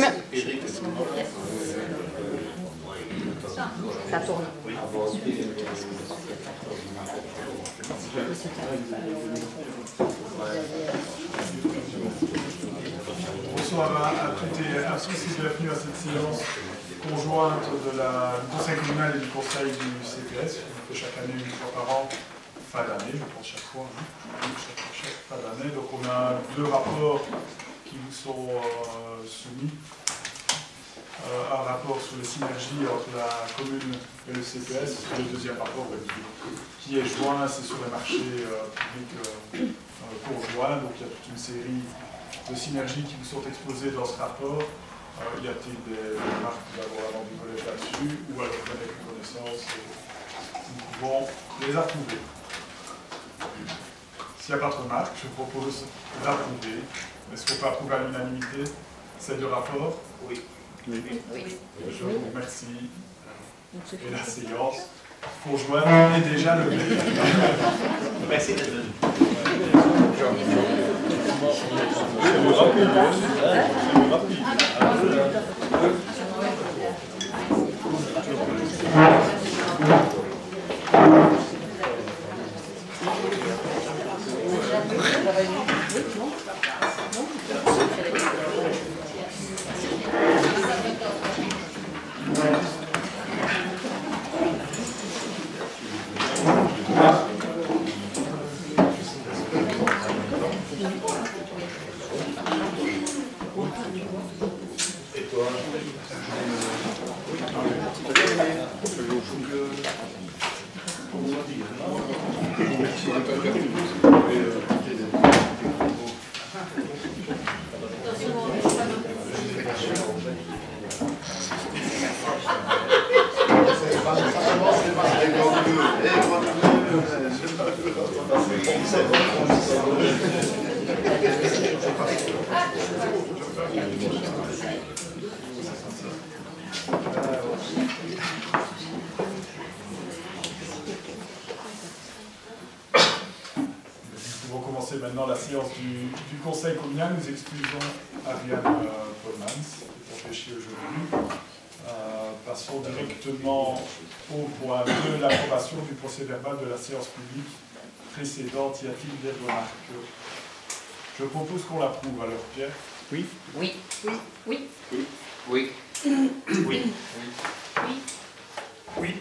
Ça tourne. Bonsoir à toutes et à tous et bienvenue à cette séance conjointe du Conseil communal et du Conseil du CPS. On fait chaque année, une fois par an, fin d'année, je pense chaque fois, chaque fin d'année. Donc on a 2 rapports qui vous sont soumis. Un rapport sur les synergies entre la commune et le CPS, et le deuxième rapport qui est joint, c'est sur les marchés publics conjoints. Donc il y a toute une série de synergies qui vous sont exposées dans ce rapport. Y a-t-il des remarques d'abord avant du collège là-dessus, ou alors vous avez pris connaissance et nous pouvons les approuver. S'il n'y a pas de remarques, je propose d'approuver. Est-ce qu'on peut approuver à l'unanimité ces 2 rapports? Oui. Oui. Je vous remercie. Et la séance conjointe est déjà levée. Merci d'être venu. Nous allons commencer maintenant la séance du Conseil communal. Nous excusons Ariane Polmans, qui est empêchée aujourd'hui. Passons directement au point 2, l'approbation du procès-verbal de la séance publique précédente. Y a-t-il des remarques? Je propose qu'on l'approuve alors, Pierre. Oui. Oui. Oui. Oui. Oui. Oui. Oui. Oui. Oui.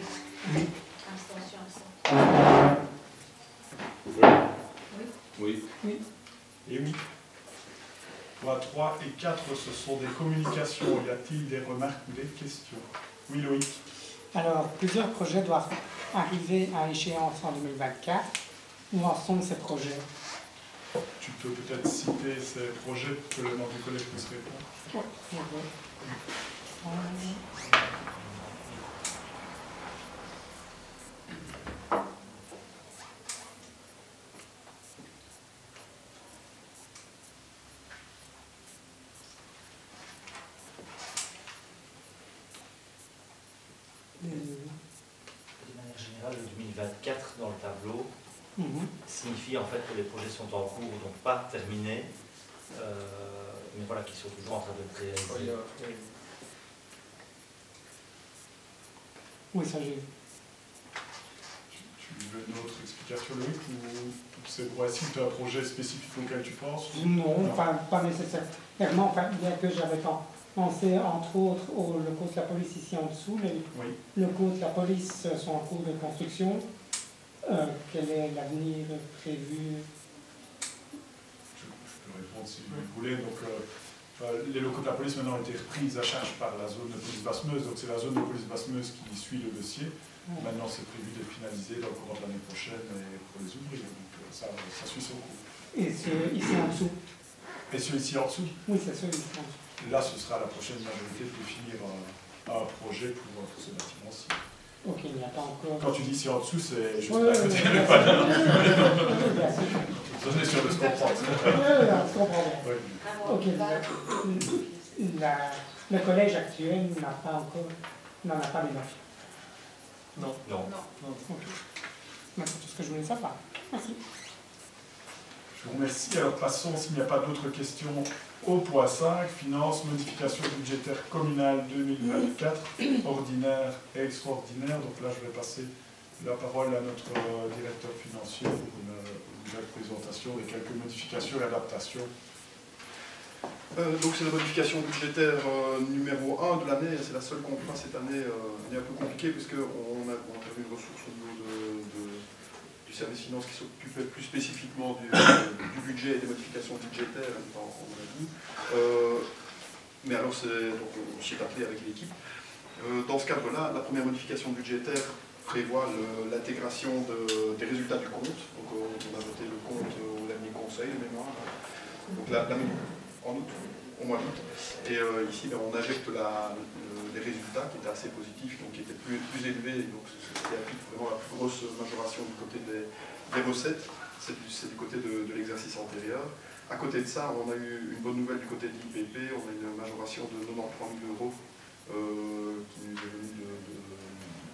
Oui. Oui. Et oui. Point 3 et 4, ce sont des communications. Y a-t-il des remarques ou des questions? Oui, Loïc. Alors, plusieurs projets doivent arriver à échéance en 2024. Où en sont ces projets? Tu peux peut-être citer ces projets pour que le membre du collège puisse répondre. De manière générale, le 2024 dans le tableau signifie en fait que les projets sont en cours, donc pas terminés, mais voilà, qui sont toujours en train de être réalisés. Oui, ça j'ai vu. Tu veux une autre explication, Loïc, ou c'est pour essayer tu as un projet spécifique auquel tu penses? Non, pas nécessairement. Enfin, bien que j'avais pensé entre autres au locaux de la police ici en dessous, mais Oui. les locaux de la police sont en cours de construction. Quel est l'avenir prévu? Je peux répondre si vous voulez. Donc, les locaux de la police maintenant ont été repris à charge par la zone de police Basse-Meuse. Donc c'est la zone de police Basse-Meuse qui suit le dossier. Maintenant c'est prévu de finaliser dans le courant de l'année prochaine et pour les ouvrir. Donc ça suit son cours. Et ceux ici en dessous? Et ceux ici en dessous? Oui, c'est ceux ici en dessous. Là ce sera la prochaine majorité de définir un projet pour ce bâtiment-ci. Ok, il n'y a pas encore... Quand tu dis ici en dessous, c'est juste Oui, à côté de pas. bien sûr. On est sûr de se comprendre. On se comprend bien. Oui. Ok, le collège actuel n'en a pas les marques. Non. Non. Ok. C'est tout ce que je voulais savoir. Merci. Je vous remercie. Alors passons, s'il n'y a pas d'autres questions, Au point 5, finance, modification budgétaire communale 2024, ordinaire et extraordinaire. Donc là, je vais passer la parole à notre directeur financier pour une présentation des quelques modifications et adaptations. Donc c'est la modification budgétaire numéro 1 de l'année, c'est la seule qu'on fera cette année. Elle est un peu compliquée puisqu'on a eu une ressource au niveau du service finance qui s'occupait plus spécifiquement du budget et des modifications budgétaires, on l'a dit. Mais alors on s'y est appelé avec l'équipe. Dans ce cadre-là, la première modification budgétaire prévoit l'intégration des résultats du compte. Donc on a voté le compte au dernier conseil de mémoire. Donc en août, au mois d'août. Et ici, on injecte les résultats qui étaient assez positifs, donc qui étaient plus élevés, donc ce qui applique vraiment la plus grosse majoration du côté des recettes, c'est du côté de l'exercice antérieur. À côté de ça, on a eu une bonne nouvelle du côté de l'IPP, on a une majoration de 93 000 € qui nous est venue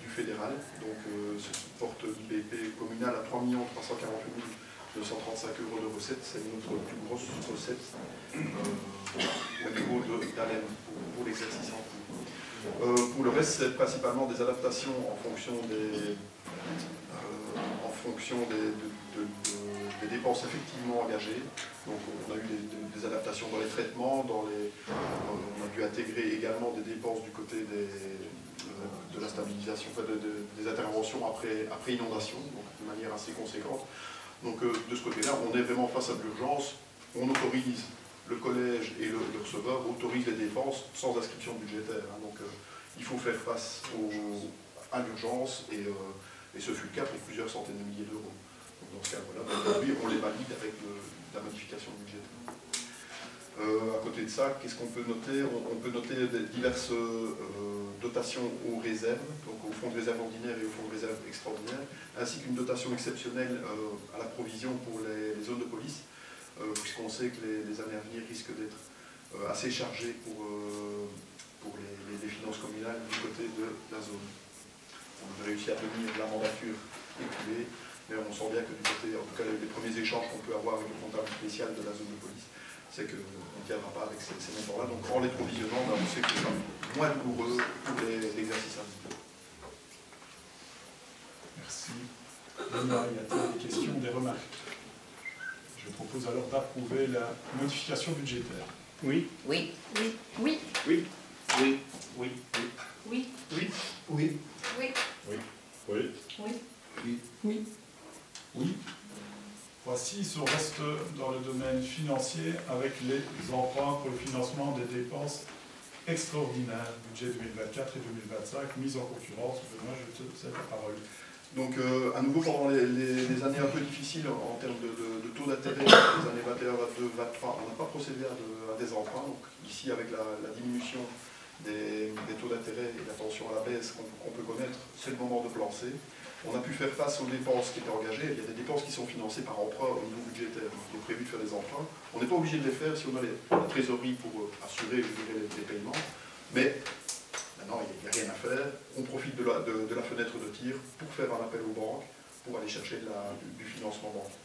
du fédéral. Donc ce qui porte l'IPP communal à 3 348 235 € de recettes, c'est notre plus grosse recette au niveau d'haleine pour l'exercice en cours. Pour le reste, c'est principalement des adaptations en fonction des dépenses effectivement engagées. Donc on a eu des adaptations dans les traitements, on a dû intégrer également des dépenses du côté de la stabilisation, des interventions après inondation, donc de manière assez conséquente. Donc de ce côté-là, on est vraiment face à l'urgence, on autorise, le collège et le receveur autorisent les dépenses sans inscription budgétaire. Hein. Donc il faut faire face à l'urgence et ce fut le cas pour plusieurs centaines de milliers d'euros. Dans ce cadre-là, aujourd'hui, on les valide avec la modification budgétaire. À côté de ça, qu'est-ce qu'on peut noter? On peut noter diverses dotations aux réserves, donc au fonds de réserve ordinaire et au fonds de réserve extraordinaire, ainsi qu'une dotation exceptionnelle à la provision pour les zones de police, puisqu'on sait que les années à venir risquent d'être assez chargées pour les finances communales du côté de la zone. On a réussi à tenir la mandature écoulée, mais on sent bien que du côté, en tout cas les premiers échanges qu'on peut avoir avec le comptable spécial de la zone de police, c'est qu'on ne tiendra pas avec ces montants-là. Donc en les provisionnant, on sait que ce sera moins douloureux pour l'exercice individuel. Merci. Demain, y a-t-il des questions, des remarques? Je propose alors d'approuver la modification budgétaire. Oui. Oui. Oui. Oui. Oui. Oui. Oui. Oui. Oui. Oui. Oui. Oui. Oui. Oui. Oui. Voici, on reste dans le domaine financier avec les emprunts pour le financement des dépenses extraordinaires, budget 2024 et 2025, mise en concurrence. Moi, je te cède la parole. Donc à nouveau, pendant les années un peu difficiles en termes de taux d'intérêt, les années 21, 22, 23, on n'a pas procédé à des emprunts. Donc ici, avec la diminution des taux d'intérêt et la tension à la baisse qu'on peut connaître, c'est le moment de plancer. On a pu faire face aux dépenses qui étaient engagées. Il y a des dépenses qui sont financées par emprunt au niveau budgétaire. Donc, il est prévu de faire des emprunts. On n'est pas obligé de les faire si on a la trésorerie pour assurer les paiements. Mais maintenant, il n'y a rien à faire. On profite de la fenêtre de tir pour faire un appel aux banques, pour aller chercher du financement bancaire.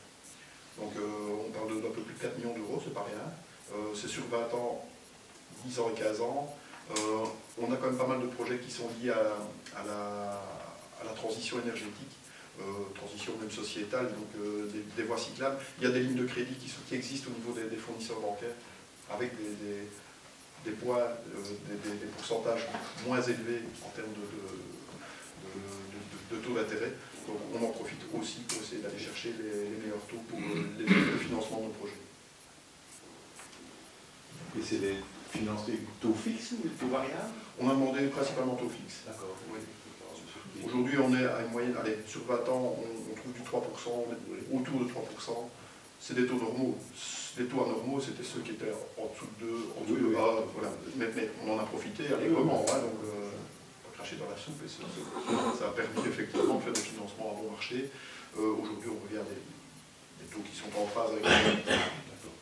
Donc on parle d'un peu plus de 4 millions d'euros, c'est pas rien. C'est sur 20 ans, 10 ans et 15 ans. On a quand même pas mal de projets qui sont liés à la transition énergétique, transition même sociétale, donc des voies cyclables. Il y a des lignes de crédit qui existent au niveau des fournisseurs bancaires, avec des pourcentages moins élevés en termes de taux d'intérêt. Donc on en profite aussi pour essayer d'aller chercher les meilleurs taux pour le financement de nos projets. Et c'est des financés taux fixes ou taux variables? On a demandé principalement taux fixe. D'accord. Oui. Aujourd'hui, on est à une moyenne, allez, sur 20 ans, on trouve du 3%, autour de 3%. C'est des taux normaux. Les taux anormaux, c'était ceux qui étaient en dessous de 2, en dessous de 1, voilà. Mais on en a profité allègrement, hein, donc pas cracher dans la soupe, et ça a permis effectivement de faire des financements à bon marché. Aujourd'hui, on revient à des taux qui sont en phase avec les... D'accord.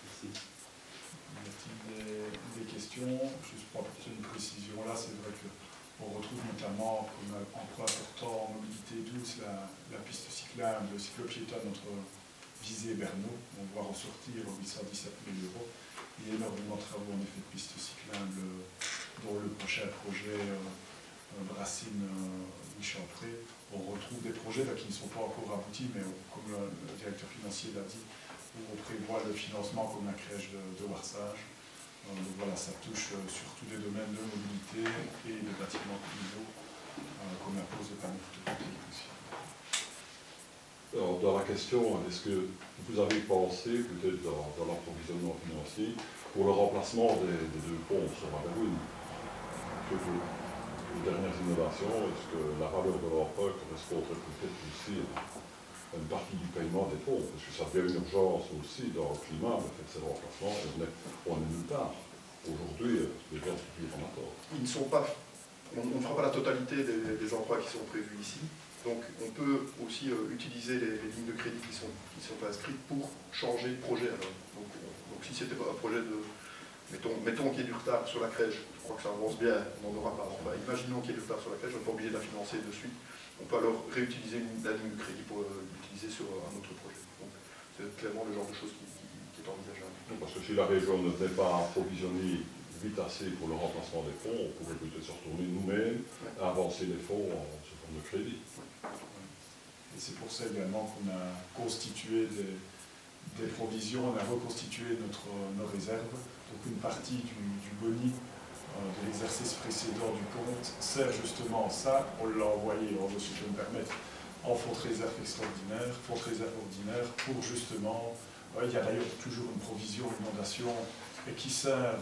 Merci. Y a-t-il des questions? Juste pour apporter une précision, là, c'est vrai qu'on retrouve notamment comme emploi important en mobilité douce la piste cyclable, le cyclopiéton entre Visé et Bernau. On doit en sortir 817 000 €. Il y a énormément de travaux en effet de pistes cyclables, dont le prochain projet Racine-Michampré. On retrouve des projets là, qui ne sont pas encore aboutis, mais comme le directeur financier l'a dit, où on prévoit le financement comme la crèche de Warsage. Donc voilà, ça touche surtout des domaines de mobilité et de bâtiments communaux, comme la pose de panneaux photovoltaïques aussi. Alors, dans la question, est-ce que vous avez pensé, peut-être dans l'approvisionnement financier, pour le remplacement des deux ponts sur la Garonne, les dernières innovations, est-ce que la valeur de l'emprunt correspondrait peut-être aussi à une partie du paiement des ponts? Parce que ça devient une urgence aussi dans le climat, le fait de ces remplacements, on est nulle part. Aujourd'hui, les gens sont toujours en accord. Ils ne sont pas, on ne fera pas la totalité des emplois qui sont prévus ici. Donc on peut aussi utiliser les lignes de crédit qui sont inscrites pour changer de projet. Alors. Donc si c'était pas un projet de... Mettons qu'il y ait du retard sur la crèche, je crois que ça avance bien, on n'en aura pas. Enfin, imaginons qu'il y ait du retard sur la crèche, on n'est pas obligé de la financer de suite. On peut alors réutiliser la ligne de crédit pour l'utiliser sur un autre projet. Donc c'est clairement le genre de choses qui est envisageable. Parce que si la région ne venait pas approvisionner vite assez pour le remplacement des fonds, on pourrait peut-être se retourner nous-mêmes à avancer les fonds sous forme de crédit. Et c'est pour ça également qu'on a constitué des provisions, on a reconstitué nos réserves. Donc une partie du boni de l'exercice précédent du compte sert justement à ça. On l'a envoyé, si je peux me permettre, en fonds de réserve extraordinaire, fonds de réserve ordinaire, pour justement, il y a d'ailleurs toujours une provision inondation et qui sert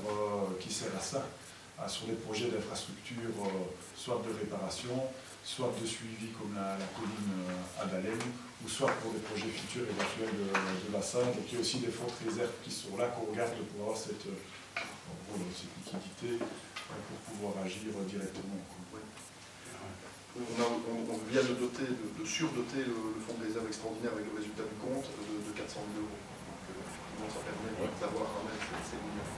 à ça, sur des projets d'infrastructure, soit de réparation, soit de suivi comme la colline à Dalem, ou soit pour des projets futurs éventuels de bassin. Donc il y a aussi des fonds de réserve qui sont là, qu'on regarde pour avoir cette liquidité pour pouvoir agir directement. Oui. On vient de surdoter le fonds de réserve extraordinaire avec le résultat du compte de 400 000 €. Donc ça permet d'avoir quand même ces millions.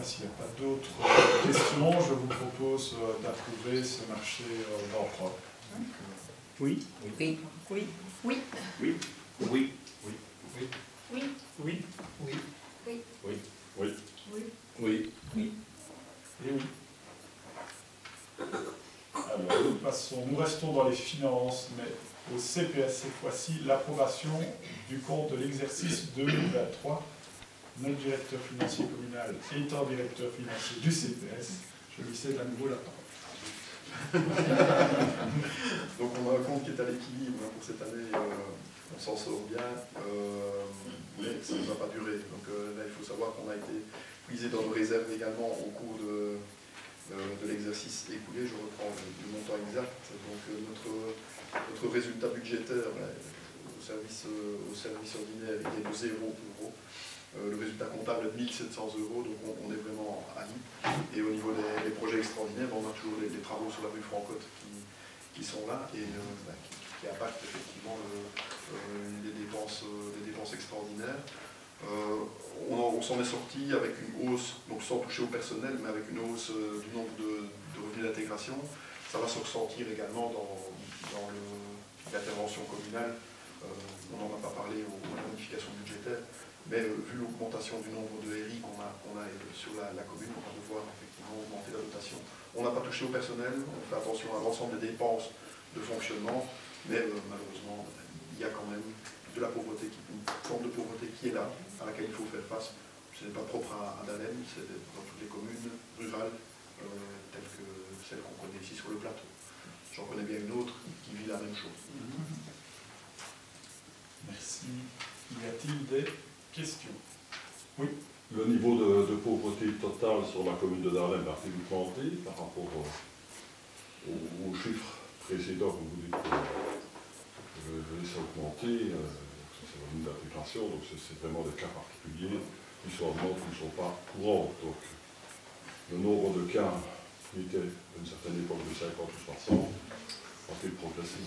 S'il n'y a pas d'autres questions, je vous propose d'approuver ce marché d'emprunt. Oui. Oui. Oui. Oui. Oui. Oui. Oui. Oui. Oui. Oui. Oui. Oui. Oui. Oui. Et oui. Alors, nous restons dans les finances, mais au CPS cette fois-ci, l'approbation du compte de l'exercice 2023. Notre directeur financier communal étant directeur financier du CPS, je lui cède à nouveau la parole. Donc on a un compte qui est à l'équilibre pour cette année, on s'en sort bien, mais ça ne va pas durer. Donc là il faut savoir qu'on a été puisé dans nos réserves également au cours de l'exercice écoulé. Je reprends le montant exact. Donc notre résultat budgétaire au service ordinaire il est de 0 €. Le résultat comptable est de 1 700 €, donc on est vraiment à l'IP. Et au niveau des projets extraordinaires, on a toujours des travaux sur la rue Francotte qui sont là et qui impactent effectivement les dépenses extraordinaires. On s'en est sorti avec une hausse, donc sans toucher au personnel, mais avec une hausse du nombre de revenus d'intégration. Ça va se ressentir également dans l'intervention communale. On n'en a pas parlé aux planifications budgétaires. Mais vu l'augmentation du nombre de RI qu'on a sur la commune, on va devoir effectivement augmenter la dotation. On n'a pas touché au personnel, on fait attention à l'ensemble des dépenses de fonctionnement, mais malheureusement, il y a quand même de la pauvreté, une forme de pauvreté qui est là, à laquelle il faut faire face. Ce n'est pas propre à Dalem, c'est dans toutes les communes rurales, telles que celles qu'on connaît ici sur le plateau. J'en connais bien une autre qui vit la même chose. Merci. Y a-t-il des questions? Oui. Le niveau de pauvreté totale sur la commune de Dalem a-t-il augmenté par rapport aux chiffres précédents que vous dites que je laisse augmenter? C'est la ligne d'intégration, donc c'est vraiment des cas particuliers qui sont augmentés, qui ne sont pas courants. Donc le nombre de cas qui était à une certaine époque de 50 ou 60 a-t-il progressé?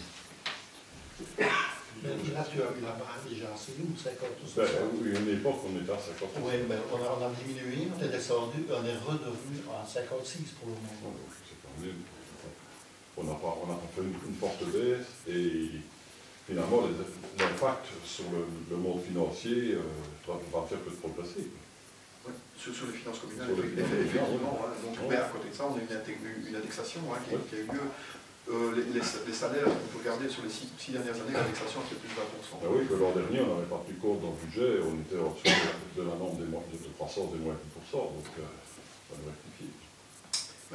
Mais là, tu as eu la barre déjà assez lourde, 50 ou 60. Oui, à une époque, on était à 50. Oui, mais on a diminué, on est descendu, on est redevenu à 56 pour le moment. C'est quand même... On n'a pas fait une forte baisse et finalement, l'impact sur le monde financier va faire que de progresser. Ouais, sur les finances communales, Sur les finances effectivement. communales, Hein. Donc, ouais. mais à côté de ça, on a une indexation hein, qui a eu lieu. Les salaires, on peut regarder sur les 6 dernières années, l'indexation c'est plus de 20%. Ben oui, que l'an dernier, on n'avait pas pris compte dans le budget, on était en dessous de la norme de croissance des moins de 10%, donc ça nous rectifie.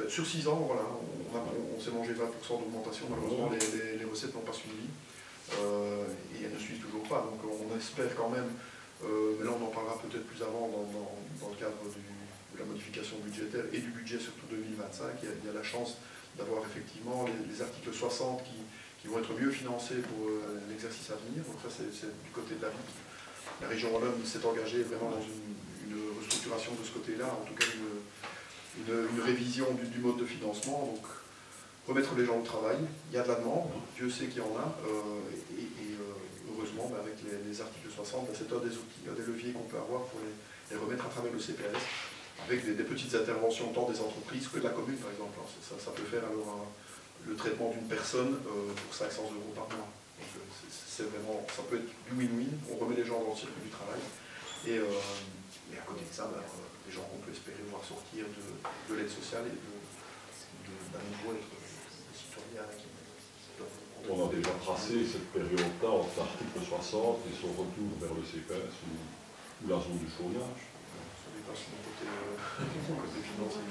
Sur 6 ans, voilà, on s'est mangé 20% d'augmentation, malheureusement les recettes n'ont pas suivi, et elles ne suivent toujours pas, donc on espère quand même, mais là on en parlera peut-être plus avant dans le cadre de la modification budgétaire et du budget surtout 2025, il y a la chance d'avoir effectivement les articles 60 qui vont être mieux financés pour l'exercice à venir. Donc ça, c'est du côté de la ville. La région Wallonne s'est engagée vraiment dans une restructuration de ce côté-là, en tout cas une révision du mode de financement. Donc remettre les gens au travail, il y a de la demande, Dieu sait qu'il y en a, et heureusement, avec les articles 60, c'est un des outils, un des leviers qu'on peut avoir pour les remettre à travers le CPS. Avec des petites interventions tant des entreprises que de la commune, par exemple. Ça peut faire alors le traitement d'une personne pour 500 € par mois. C'est vraiment, ça peut être du win-win, on remet les gens dans le circuit du travail. Et à côté de ça, les gens qu'on peut espérer voir sortir de l'aide sociale et d'un nouveau être citoyen. On a déjà tracé cette période-là entre l'article 60 et son retour vers le CPS ou la zone du chômage. Côté financier,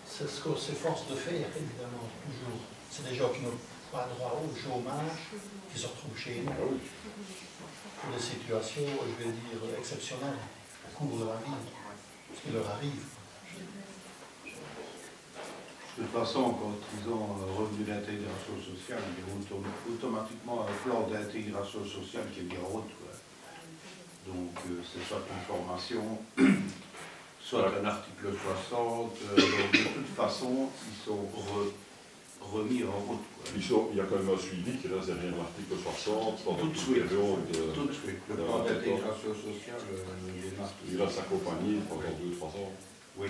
C'est ce qu'on s'efforce de faire, évidemment, toujours. C'est des gens qui n'ont pas droit au chômage, qui se retrouvent chez nous, pour des situations, je vais dire, exceptionnelles, au cours de la vie, ce qui leur arrive. De toute façon, quand ils ont revenu d'intégration sociale, ils ont automatiquement un plan d'intégration sociale qui est bien haute. Donc, c'est soit une formation, soit un article 60. Donc, de toute façon, ils sont remis en route. Il y a quand même un suivi qui reste derrière l'article 60 pendant Tout de toute suite. période. Tout de suite. Le plan d'intégration sociale, il reste accompagné pendant 2-3 ans. Oui.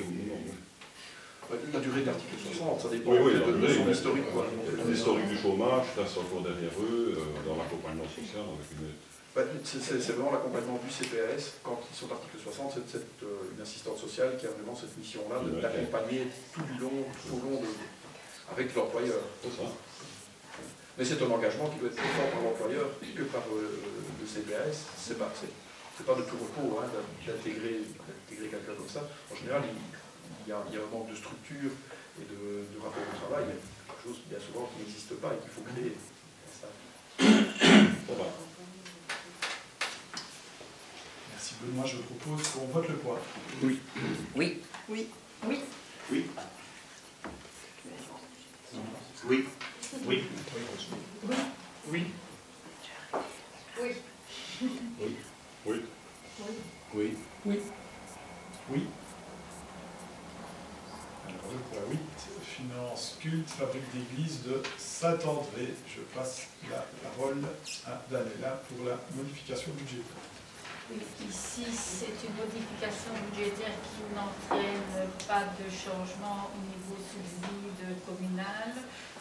La durée de l'article 60, ça dépend de son historique. L'historique du chômage reste encore derrière eux dans l'accompagnement social avec une aide. C'est vraiment l'accompagnement du CPS, quand ils sont article 60, c'est une assistante sociale qui a vraiment cette mission-là d'accompagner tout au long avec l'employeur. C'est ça. Mais c'est un engagement qui doit être plus fort par l'employeur que par le CPS. C'est pas de tout repos hein, d'intégrer quelqu'un comme ça. En général, il y a un manque de structure et de rapport au travail. Il y a quelque chose bien souvent qui n'existe pas et qu'il faut créer. Voilà. Merci Benoît, je propose qu'on vote le quoi. Oui. Oui. Oui. Oui. Oui. Oui. Oui. Oui. Oui. Oui. Oui. Oui. Oui. Oui. Alors le point 8, finance, culte, fabrique d'église de Saint-André. Je passe la parole à Daniela pour la modification budgétaire. Oui, ici, c'est une modification budgétaire qui n'entraîne pas de changement au niveau subside communal.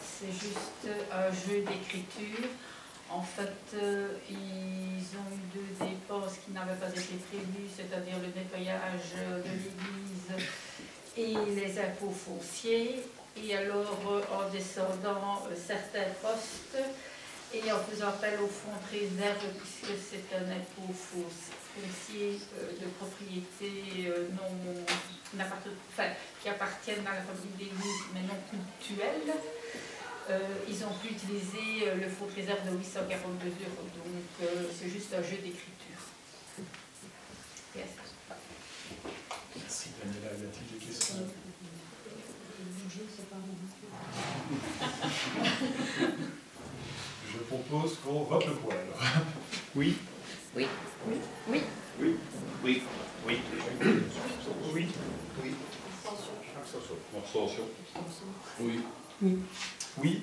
C'est juste un jeu d'écriture. En fait, ils ont eu 2 dépenses qui n'avaient pas été prévues, c'est-à-dire le nettoyage de l'église et les impôts fonciers. Et alors, en descendant certains postes, et en faisant appel au fonds de réserve, puisque c'est un impôt foncier de propriété qui appartiennent à la fabrique d'église, mais non cultuelle, ils ont pu utiliser le fonds de réserve de 842 €. Donc, c'est juste un jeu d'écriture. Yes. Merci Daniela, y a-t-il des questions? Je propose qu'on vote le quoi alors. Oui. Oui. Oui. Oui. Oui. Oui. Oui. Oui. Oui. Abstention. Oui. Oui.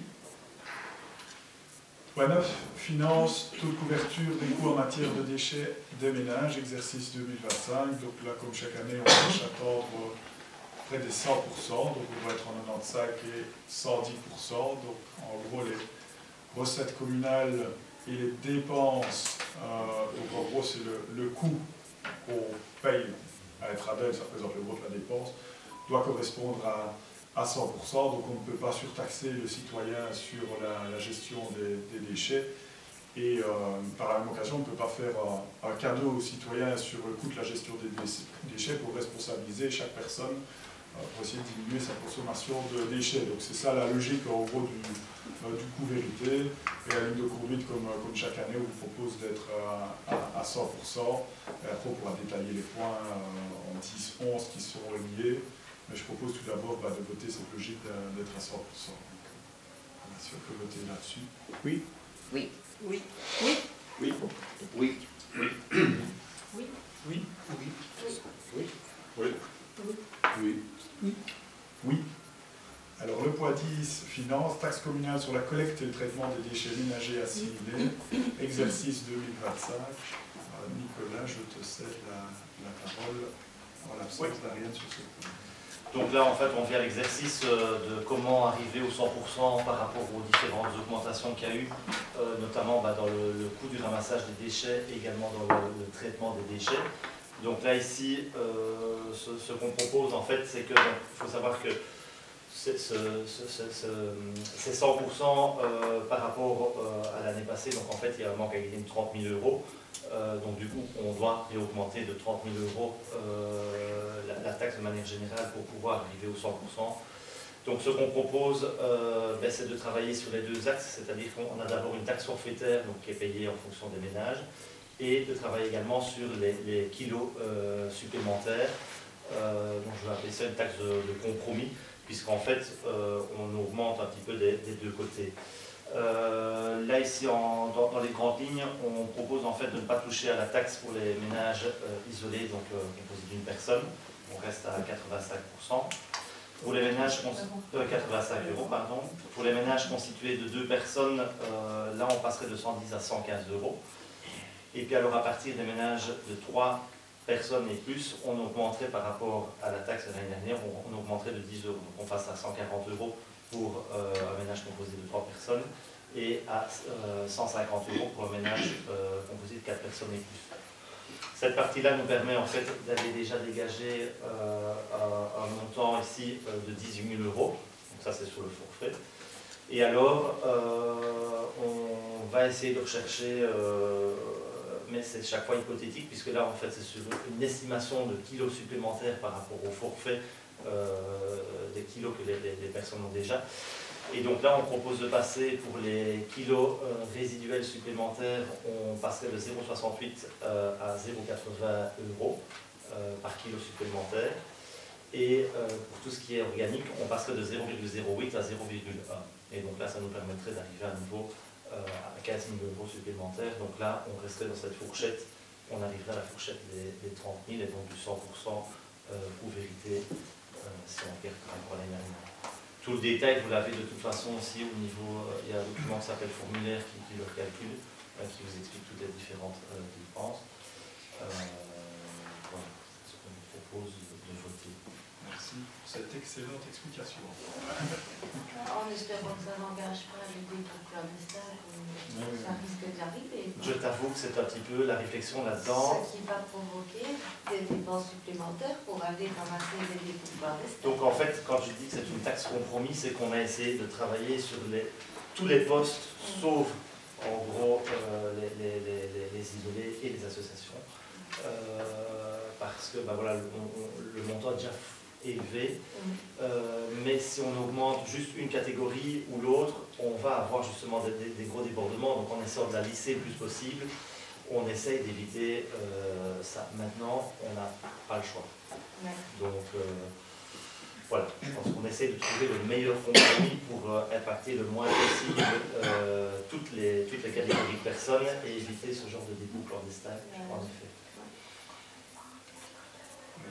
Point 9, finance, taux de couverture des coûts en matière de déchets des ménages, exercice 2025. Donc là, comme chaque année, on va attendre près des 100%, donc on va être en 95 et 110%. Donc en gros, les recettes communales et les dépenses, donc en gros c'est le coût qu'on paye à être ADEME, ça représente le gros de la dépense, doit correspondre à 100%, donc on ne peut pas surtaxer le citoyen sur la gestion des déchets. Et par la même occasion, on ne peut pas faire un cadeau aux citoyens sur le coût de la gestion des déchets pour responsabiliser chaque personne pour essayer de diminuer sa consommation de déchets. Donc c'est ça la logique en gros du coût vérité. Et la ligne de conduite, comme chaque année, on vous propose d'être à 100%. Et après, on pourra détailler les points en 10, 11 qui sont liés. Mais je propose tout d'abord de voter cette logique d'être à 100%. Donc, si on peut voter là-dessus. Oui. Oui. Oui. Oui. Oui. Oui. Oui. Oui. Oui. Oui. Oui. Oui. Oui. Alors le point 10, finance, taxe communale sur la collecte et le traitement des déchets ménagers assimilés, exercice 2025. Nicolas, je te cède la parole en l'absence d'Ariane sur ce point. Donc là, en fait, on vient à l'exercice de comment arriver au 100% par rapport aux différentes augmentations qu'il y a eu, notamment dans le coût du ramassage des déchets et également dans le traitement des déchets. Donc là, ici, ce qu'on propose, en fait, c'est que, il faut savoir que c'est 100% par rapport à l'année passée. Donc en fait, il y a un manque à gagner de 30 000 €. Donc du coup, on doit réaugmenter de 30 000 € la taxe de manière générale pour pouvoir arriver au 100%. Donc ce qu'on propose, c'est de travailler sur les deux axes, c'est-à-dire qu'on a d'abord une taxe forfaitaire donc, qui est payée en fonction des ménages, et de travailler également sur les kilos supplémentaires. Donc je vais appeler ça une taxe de compromis, puisqu'en fait, on augmente un petit peu des deux côtés. Là, ici, dans les grandes lignes, on propose en fait de ne pas toucher à la taxe pour les ménages isolés, donc composés d'une personne. On reste à 85%. Pour les ménages 85 €, pardon. Pour les ménages constitués de 2 personnes, là, on passerait de 110 à 115 €. Et puis alors, à partir des ménages de 3 personnes et plus, on augmenterait par rapport à la taxe de l'année dernière, on augmenterait de 10 €. Donc on passe à 140 € pour un ménage composé de 3 personnes et à 150 € pour un ménage composé de 4 personnes et plus. Cette partie-là nous permet en fait d'aller déjà dégager un montant ici de 18 000 €. Donc ça c'est sur le forfait. Et alors on va essayer de rechercher, mais c'est chaque fois hypothétique puisque là en fait c'est sur une estimation de kilos supplémentaires par rapport au forfait des kilos que les personnes ont déjà. Et donc là, on propose de passer pour les kilos résiduels supplémentaires, on passerait de 0,68 à 0,80 € par kilo supplémentaire. Et pour tout ce qui est organique, on passerait de 0,08 à 0,1. Et donc là, ça nous permettrait d'arriver à nouveau à 15 000 € supplémentaires. Donc là, on resterait dans cette fourchette, on arriverait à la fourchette des 30 000 et donc du 100% ou vérité si on regarde par rapport à l'année dernière. Tout le détail, vous l'avez de toute façon aussi au niveau, il y a un document qui s'appelle formulaire qui le calcule, qui vous explique toutes les différentes dépenses. Voilà, c'est ce qu'on vous propose de voter. Merci pour cette excellente explication. En espérant que ça n'engage pas les dépôts clandestins, ça risque d'arriver. Je t'avoue que c'est un petit peu la réflexion là-dedans. Ce qui va provoquer des dépenses supplémentaires pour aller ramasser les dépôts clandestins. Donc en fait, quand je dis que c'est une taxe compromis, c'est qu'on a essayé de travailler sur tous les postes, sauf en gros les isolés et les associations. Parce que voilà, le montant est déjà élevé, mais si on augmente juste une catégorie ou l'autre, on va avoir justement des gros débordements, donc on essaie de la lisser le plus possible, on essaye d'éviter ça. Maintenant, on n'a pas le choix. Donc voilà, je pense qu'on essaie de trouver le meilleur compromis pour impacter le moins possible toutes les catégories de personnes et éviter ce genre de débouts clandestins, en effet.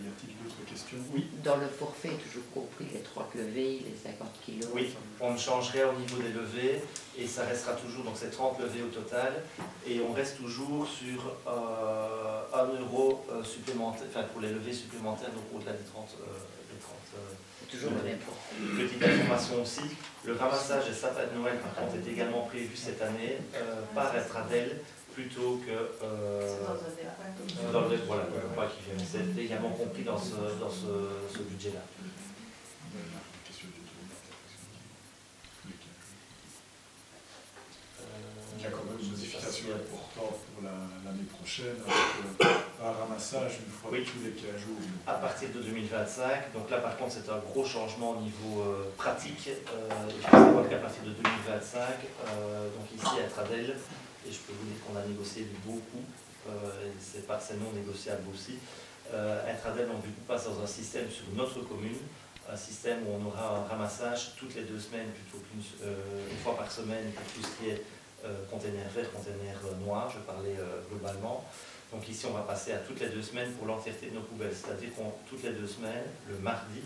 Il y a a-t-il d'autres questions? Oui. Dans le forfait, toujours compris les 3 levées, les 50 kilos. Oui, on ne change rien au niveau des levées et ça restera toujours, donc c'est 30 levées au total et on reste toujours sur 1 euro supplémentaire, enfin pour les levées supplémentaires, donc au-delà des 30. C'est toujours le même forfait. Petite information aussi, le ramassage des sapins de Noël par contre est également prévu cette année par Estradel plutôt que dans le voilà, pas qui vient. C'est également compris dans ce budget-là. Il y a quand même une modification importante pour l'année prochaine, avec un ramassage une fois tous les 15 jours. À partir de 2025, donc là par contre c'est un gros changement au niveau pratique. Il faut savoir qu'à partir de 2025, donc ici à Estradel, et je peux vous dire qu'on a négocié beaucoup, c'est non négociable aussi, Estradel donc du coup passe dans un système sur notre commune, un système où on aura un ramassage toutes les 2 semaines plutôt qu'une fois par semaine pour tout ce qui est conteneur vert, conteneur noir, je parlais globalement. Donc ici on va passer à toutes les 2 semaines pour l'entièreté de nos poubelles, c'est-à-dire qu'on toutes les 2 semaines, le mardi,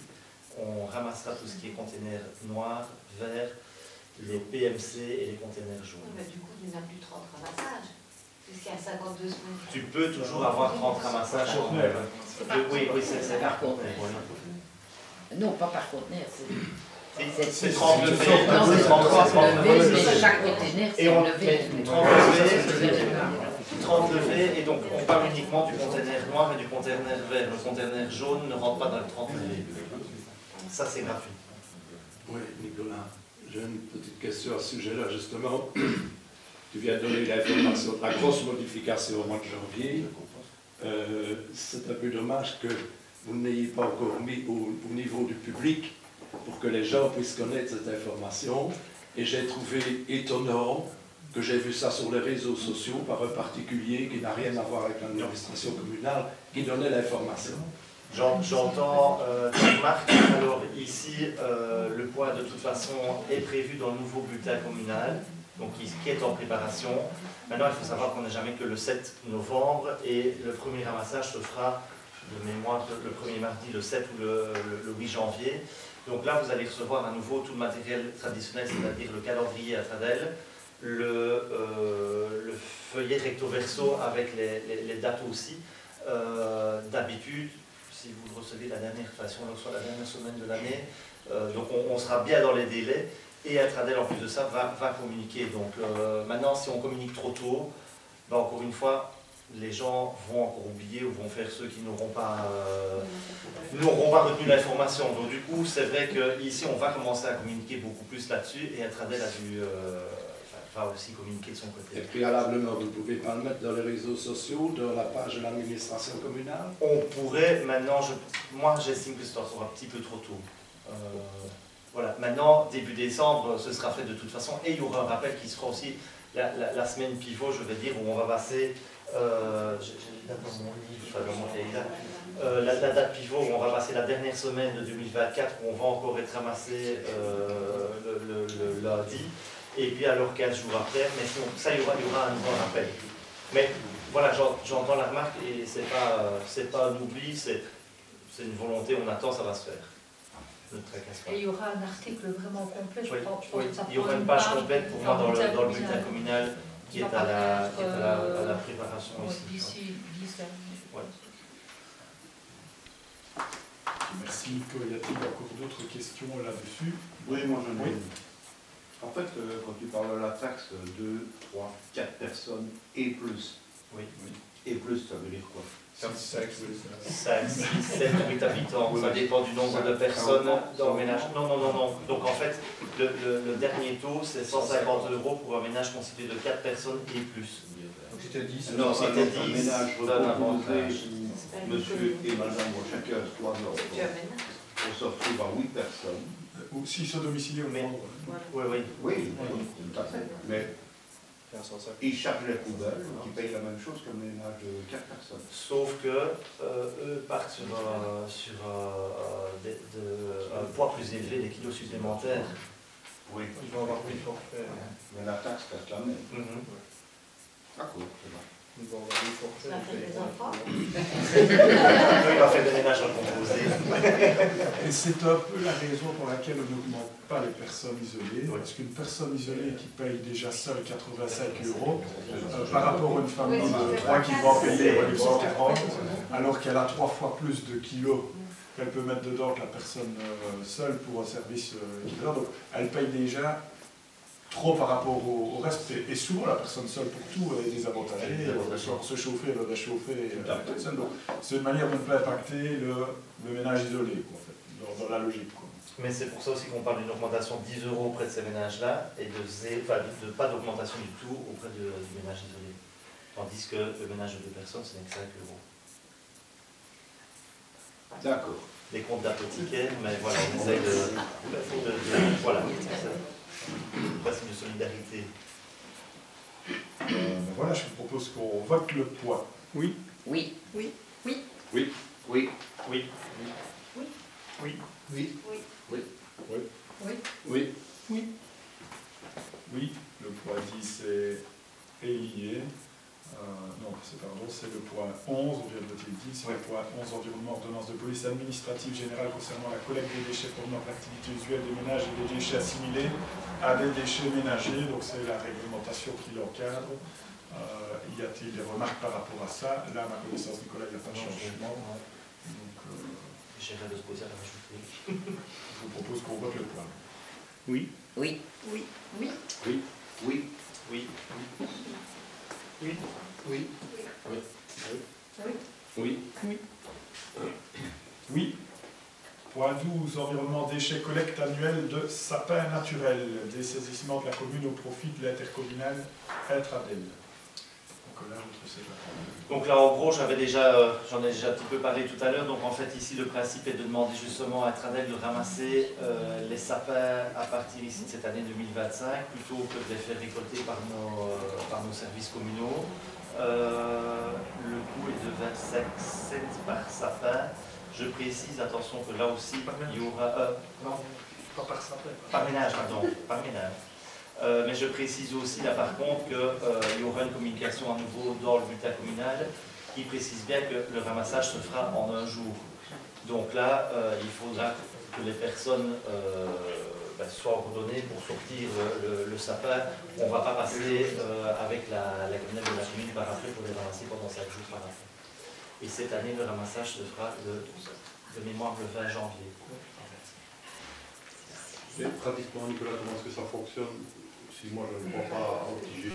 on ramassera tout ce qui est conteneur noir, vert, les PMC et les conteneurs jaunes. Mais du coup, il n'y a plus 30 ramassages, puisqu'il y a 52 semaines. Tu peux toujours avoir 30 ramassages. Oui, c'est par conteneur. Non, pas par conteneur. C'est 30 levées. Non, c'est 30 levées, mais chaque conteneur, c'est une levée. 30 levées, et donc on parle uniquement du conteneur noir et du conteneur vert. Le conteneur jaune ne rentre pas dans les 30 levées. Ça, c'est gratuit. Oui, Nicolas, j'ai une petite question à ce sujet-là, justement. Tu viens de donner l'information de la grosse modification au mois de janvier. C'est un peu dommage que vous n'ayez pas encore mis au niveau du public pour que les gens puissent connaître cette information. Et j'ai trouvé étonnant que j'ai vu ça sur les réseaux sociaux par un particulier qui n'a rien à voir avec l'administration communale, qui donnait l'information. J'entends ta remarque. Alors ici, le point de toute façon est prévu dans le nouveau bulletin communal, donc qui est en préparation. Maintenant, il faut savoir qu'on n'est jamais que le 7 novembre et le premier ramassage se fera de mémoire le premier mardi, le 7 ou le 8 janvier. Donc là, vous allez recevoir à nouveau tout le matériel traditionnel, c'est-à-dire le calendrier à Estradel, le feuillet recto verso avec les dates aussi. D'habitude, si vous le recevez la dernière façon, on reçoit la dernière semaine de l'année, donc on sera bien dans les délais. Et Estradel, en plus de ça, va communiquer. Donc maintenant, si on communique trop tôt, ben, encore une fois, les gens vont encore oublier ou vont faire ceux qui n'auront pas retenu l'information. Donc du coup, c'est vrai qu'ici, on va commencer à communiquer beaucoup plus là-dessus et Estradel va aussi communiquer de son côté. Et préalablement, vous ne pouvez pas le mettre dans les réseaux sociaux, dans la page de l'administration communale? On pourrait, maintenant, moi j'estime que c'est encore un petit peu trop tôt. Voilà, maintenant, début décembre, ce sera fait de toute façon et il y aura un rappel qui sera aussi la semaine pivot, je vais dire, où on va passer, j'ai la date dans mon livre, je vais remonter là, la date pivot où on va passer la dernière semaine de 2024 où on va encore être ramassé le lundi. Et puis alors 15 jours après, mais sinon, ça il y aura un nouveau rappel. Mais voilà, j'entends la remarque et c'est pas un oubli, c'est une volonté, on attend, ça va se faire. Ne te tracasse pas. Et il y aura un article vraiment complet, je pense. Oui, il y aura une page complète pour moi dans le bulletin communal qui est à la préparation ici. D'ici 10 heures. Ouais. Merci Nico. Y a-t-il encore d'autres questions là-dessus? Oui, moi j'en ai une. En fait, quand tu parles de la taxe, 2, 3, 4 personnes et plus. Oui. Et plus, ça veut dire quoi? 5, 7, 8 habitants, ça dépend du nombre de personnes dans le ménage. Non. Donc en fait, le dernier taux, c'est 150 € pour un ménage constitué de 4 personnes et plus. Donc c'était 10. Non, c'était 10. Un ménage recomposé, monsieur et madame ont chacun 3 heures. On se retrouve à 8 personnes. Ou s'ils sont domiciliés au Londres. Oui, tout à fait. Mais ils chargent les poubelles, qui payent la même chose qu'un ménage de 4 personnes. Sauf que eux partent sur un poids plus élevé, des kilos supplémentaires. Oui. Ils vont avoir plus de forfait. Mais la taxe reste la même. D'accord, c'est vrai. Ça fait des enfants. Il va faire des ménages à composer. Et c'est un peu la raison pour laquelle on n'augmente pas les personnes isolées, parce qu'une personne isolée qui paye déjà seule 85 € par rapport à une famille de 3 qui va payer 140, alors qu'elle a 3 fois plus de kilos qu'elle peut mettre dedans que la personne seule pour un service équivalent. Donc elle paye déjà trop par rapport au reste, et souvent la personne seule pour tout est désavantagée, pour se chauffer, elle va réchauffer, donc c'est une manière de ne pas impacter le ménage isolé, quoi, en fait, dans la logique. Quoi. Mais c'est pour ça aussi qu'on parle d'une augmentation de 10 € auprès de ces ménages-là, et de pas d'augmentation du tout auprès du ménage isolé. Tandis que le ménage de 2 personnes, ce n'est que 5 €. D'accord. Les comptes d'apothicaire, mais voilà, on essaye voilà, presque de solidarité. Voilà, je vous propose qu'on vote le poids. Oui. Oui. Oui. Oui. Oui. Oui. Oui. Oui. Oui. Oui. Oui. Oui. Oui. Oui, le poids 10 est lié. Non, c'est le point 11, on vient de voter 10, le point 11, environnement, ordonnance de police administrative générale concernant la collecte des déchets provenant de l'activité usuelle des ménages et des déchets assimilés à des déchets ménagers, donc c'est la réglementation qui l'encadre. Y a-t-il des remarques par rapport à ça? Là, à ma connaissance, Nicolas, il n'y a pas de changement. Donc, J'essaierai de se poser à la rajouter. je vous propose qu'on vote le point. Oui. Oui. Oui. Oui. Oui. Oui. Oui. Oui. Oui. Oui. Oui. Point 12, environnement, déchets, collecte annuelle de sapins naturels, dessaisissement de la commune au profit de l'intercommunal Intradel. Donc là, en gros, j'en ai déjà un petit peu parlé tout à l'heure. Donc en fait, ici, le principe est de demander justement à Intradel de ramasser les sapins à partir ici de cette année 2025, plutôt que de les faire récolter par nos services communaux. Le coût est de 25 cents par sapin. Je précise, attention, que là aussi, il y aura... Non, pas par sapin. Par ménage, pardon, par ménage. Mais je précise aussi là par contre qu'il y aura une communication à nouveau dans le bulletin communal qui précise bien que le ramassage se fera en un jour. Donc là, il faudra que les personnes soient ordonnées pour sortir le sapin. On ne va pas passer avec la communale de la commune par après pour les ramasser pendant 5 jours par après. Et cette année, le ramassage se fera de mémoire le 20 janvier. Mais pratiquement, Nicolas, comment est-ce que ça fonctionne? Si moi je ne crois pas au petit